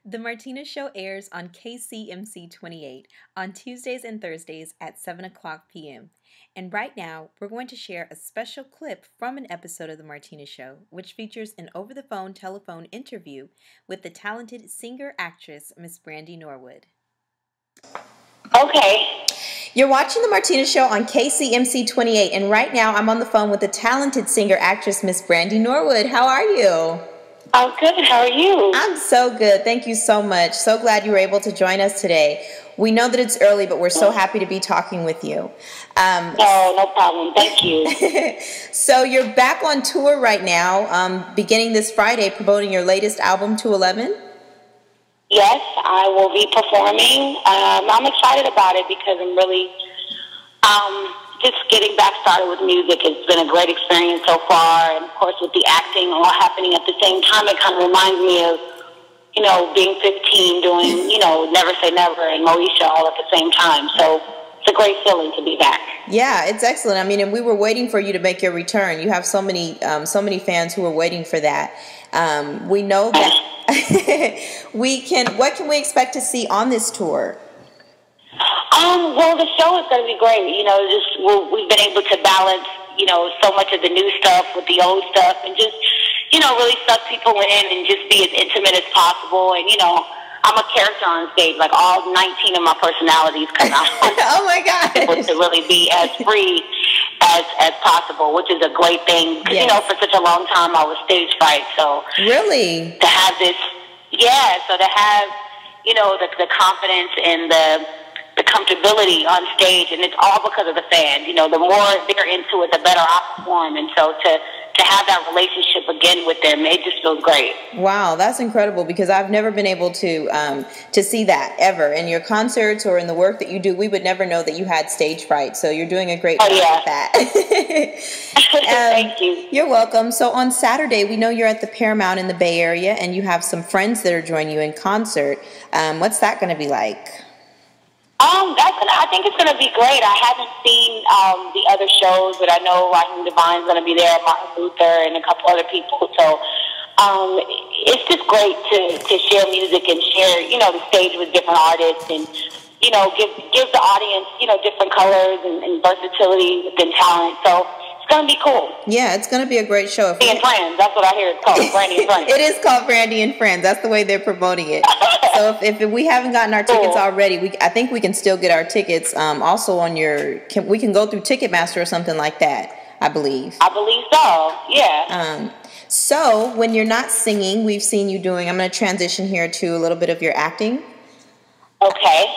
The Martina Show airs on KCMC 28 on Tuesdays and Thursdays at 7 o'clock p.m. And right now, we're going to share a special clip from an episode of The Martina Show, which features an over-the-phone telephone interview with the talented singer-actress, Miss Brandy Norwood. Okay. You're watching The Martina Show on KCMC 28, and right now I'm on the phone with the talented singer-actress, Miss Brandy Norwood. How are you? I'm good. How are you? I'm so good. Thank you so much. So glad you were able to join us today. We know that it's early, but we're so happy to be talking with you. No problem. Thank you. So you're back on tour right now, beginning this Friday, promoting your latest album, 211? Yes, I will be performing. I'm excited about it because I'm really just getting back started with music. It's been a great experience so far. And, of course, with the acting all happening at the same time, it kind of reminds me of, being 15, doing, Never Say Never and Moesha all at the same time. So it's a great feeling to be back. Yeah, it's excellent. I mean, and we were waiting for you to make your return. You have so many fans who are waiting for that. We know that what can we expect to see on this tour? Well, the show is going to be great. We've been able to balance, so much of the new stuff with the old stuff and just, really suck people in and just be as intimate as possible. And, I'm a character on stage, like all 19 of my personalities come out. Oh my God. To really be as free as possible, which is a great thing. Because, Yes. for such a long time I was stage fright. So Really? to have this, so to have, the confidence and the comfortability on stage, and it's all because of the fans. The more they're into it, the better I perform. And so to have that relationship again with them, it just feels great. Wow, that's incredible, because I've never been able to see that ever. In your concerts or in the work that you do, we would never know that you had stage fright. So you're doing a great job with that. Thank you. You're welcome. So on Saturday, we know you're at the Paramount in the Bay Area, and you have some friends that are joining you in concert. What's that going to be like? I think it's going to be great. I haven't seen the other shows, but I know Raheem Devine's going to be there, Martin Luther, and a couple other people. So it's just great to share music and share, the stage with different artists and, give the audience, different colors and versatility within talent. So it's going to be cool. Yeah, it's going to be a great show. Brandy and Friends, that's what I hear it's called, Brandy and Friends. It is called Brandy and Friends. That's the way they're promoting it. So if we haven't gotten our tickets already, I think we can still get our tickets also on we can go through Ticketmaster or something like that, I believe. I believe so, yeah. So when you're not singing, we've seen you doing, I'm going to transition here to a little bit of your acting. Okay.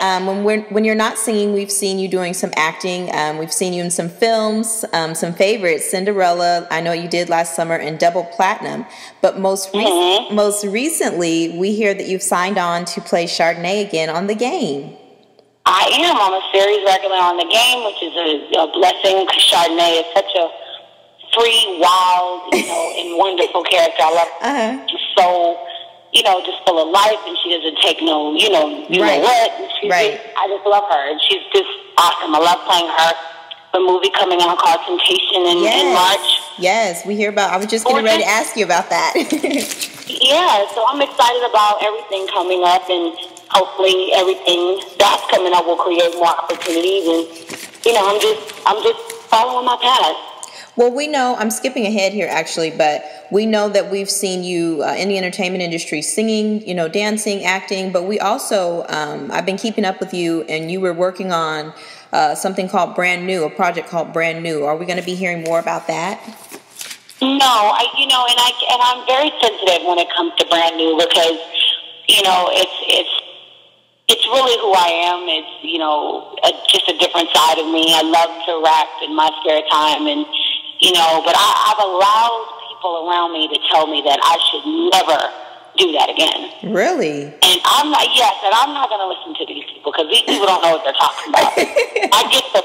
When you're not singing, we've seen you doing some acting. We've seen you in some films, some favorites, Cinderella, I know you did last summer, and Double Platinum. But most recently, we hear that you've signed on to play Chardonnay again on The Game. I am on a series regular on The Game, which is a blessing, because Chardonnay is such a free, wild, and wonderful character. I love her. She's so... just full of life, and she doesn't take no, know what. And she's I just love her, and she's just awesome. I love playing her. The movie coming out called Temptation in March. Yes, we hear about. I was just getting ready to ask you about that. Yeah, so I'm excited about everything coming up, and hopefully everything that's coming up will create more opportunities. And I'm just following my path. Well, we know, I'm skipping ahead here actually, but we know that we've seen you in the entertainment industry singing, dancing, acting, but we also, I've been keeping up with you, and you were working on something called Brand New, a project called Brand New. Are we going to be hearing more about that? No, and I'm very sensitive when it comes to Brand New, because, it's really who I am. It's, just a different side of me. I love to rap in my spare time, and but I've allowed people around me to tell me that I should never do that again. Really? And I'm not going to listen to these people, because these people don't know what they're talking about. I get the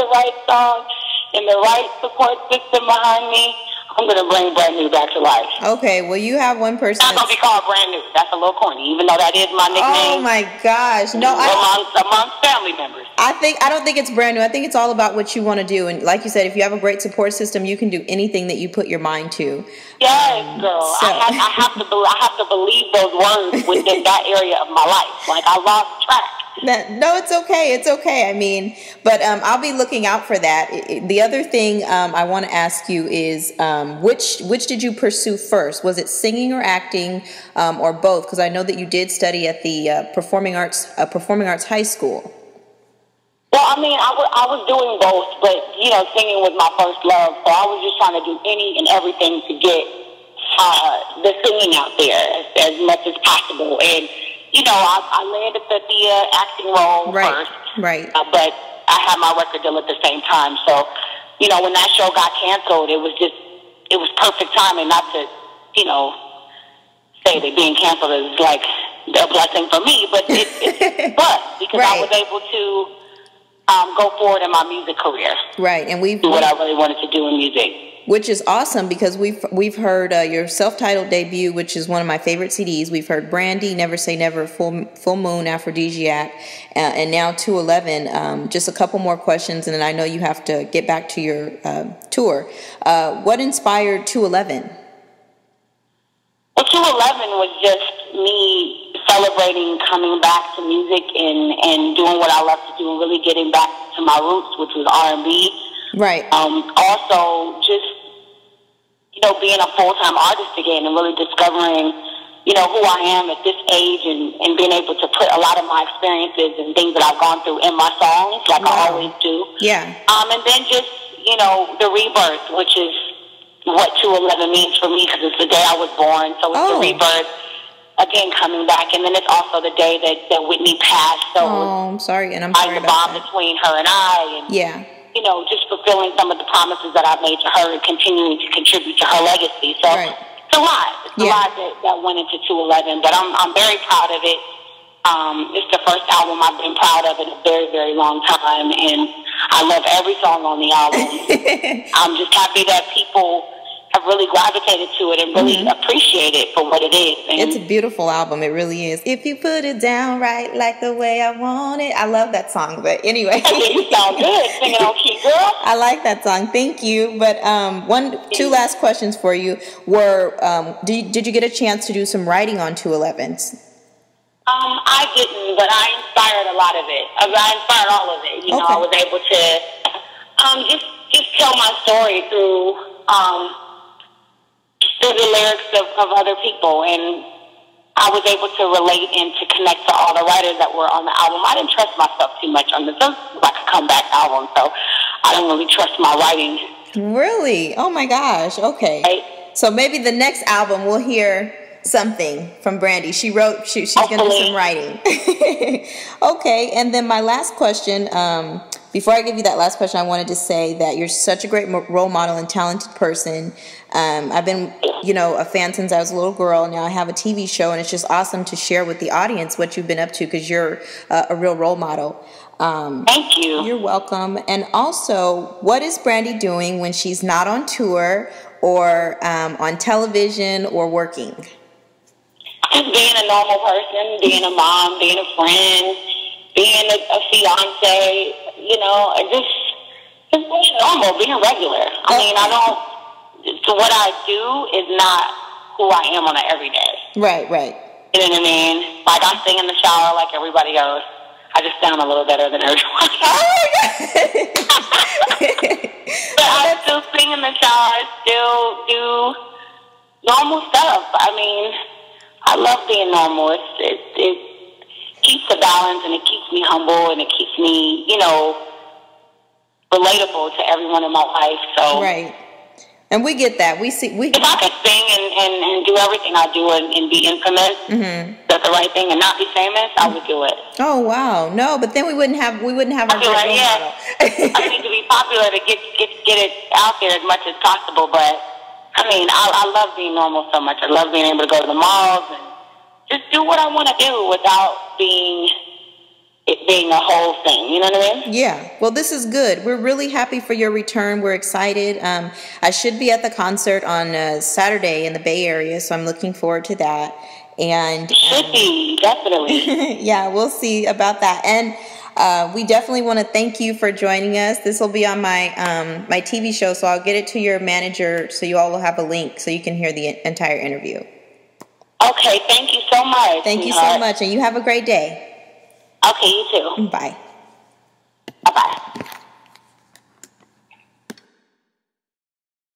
right song and the right support system behind me. I'm going to bring Brand New back to life. Okay, well, you have one person. It's not going to be called Brand New. That's a little corny, even though that is my nickname. Oh my gosh! No, amongst family members. I don't think it's brand new. I think it's all about what you want to do, and like you said, if you have a great support system, you can do anything that you put your mind to. Yes, girl. So. I have to believe those words within that area of my life. Like I lost track. No, it's okay. It's okay. I mean, but I'll be looking out for that. The other thing I want to ask you is which did you pursue first? Was it singing or acting or both? Because I know that you did study at the performing arts high school. Well, I mean, I was doing both, but singing was my first love, so I was just trying to do any and everything to get the singing out there as much as possible. And I landed the acting role first. Right. But I had my record deal at the same time. So, when that show got canceled, it was perfect timing. Not to, say that being canceled is like a blessing for me, but it's because I was able to go forward in my music career. Right. And do what I really wanted to do in music. Which is awesome because we've heard your self-titled debut, which is one of my favorite CDs. We've heard Brandy, Never Say Never, Full Moon, Aphrodisiac, and now 211. Just a couple more questions, and then I know you have to get back to your tour. What inspired 211? Well, 211 was just me celebrating coming back to music and doing what I love to do and really getting back to my roots, which was R&B. Right. Also, just being a full-time artist again and really discovering, who I am at this age and being able to put a lot of my experiences and things that I've gone through in my songs, like I always do. Yeah. And then just the rebirth, which is what 211 means for me because it's the day I was born. So it's the rebirth. Again, coming back, and then it's also the day that Whitney passed. So I'm sorry, and I'm sorry about that. The bond between her and I, and just fulfilling some of the promises that I've made to her and continuing to contribute to her legacy. So it's a lot. It's a lot that went into 211, but I'm very proud of it. It's the first album I've been proud of in a very, very long time, and I love every song on the album. I'm just happy that people have really gravitated to it and really appreciate it for what it is. And it's a beautiful album. It really is. If you put it down right, like the way I want it. I love that song. But anyway, you sound good singing on key, girl. I like that song. Thank you. But two last questions for you were: did you get a chance to do some writing on 211's? I didn't, but I inspired a lot of it. I inspired all of it. I was able to just tell my story through the lyrics of other people, and I was able to relate and to connect to all the writers that were on the album. I didn't trust myself too much on this. It was like a comeback album, so I didn't really trust my writing. Really? Oh my gosh. Okay. Right? So maybe the next album we'll hear something from Brandy. She's going to do some writing. Okay, and then my last question, before I give you that last question, I wanted to say that you're such a great role model and talented person. I've been, a fan since I was a little girl. Now I have a TV show, and it's just awesome to share with the audience what you've been up to because you're a real role model. Thank you. You're welcome. And also, what is Brandy doing when she's not on tour or on television or working? Just being a normal person, being a mom, being a friend, being a fiance, just being normal, being regular. I mean, so what I do is not who I am on an everyday. Right. You know what I mean? Like I sing in the shower like everybody else. I just sound a little better than everyone. But I still sing in the shower. I still do normal stuff. I mean, I love being normal. It keeps the balance, and it keeps me humble, and it keeps me, relatable to everyone in my life. So right. And we get that. If I could sing and do everything I do and be infamous, that's the right thing, and not be famous, I would do it. Oh wow, no! But then we wouldn't have our great role model. I need to be popular to get it out there as much as possible. But I mean, I love being normal so much. I love being able to go to the malls and just do what I want to do without being it being a whole thing. You know what I mean? Yeah. Well, this is good. We're really happy for your return. We're excited. I should be at the concert on Saturday in the Bay Area, so I'm looking forward to that. And should be, definitely. yeah, we'll see about that. And we definitely want to thank you for joining us. This will be on my my TV show, so I'll get it to your manager so you all will have a link so you can hear the entire interview. Okay, thank you so much. Thank you so much, and you have a great day. Okay, you too. Bye. Bye-bye.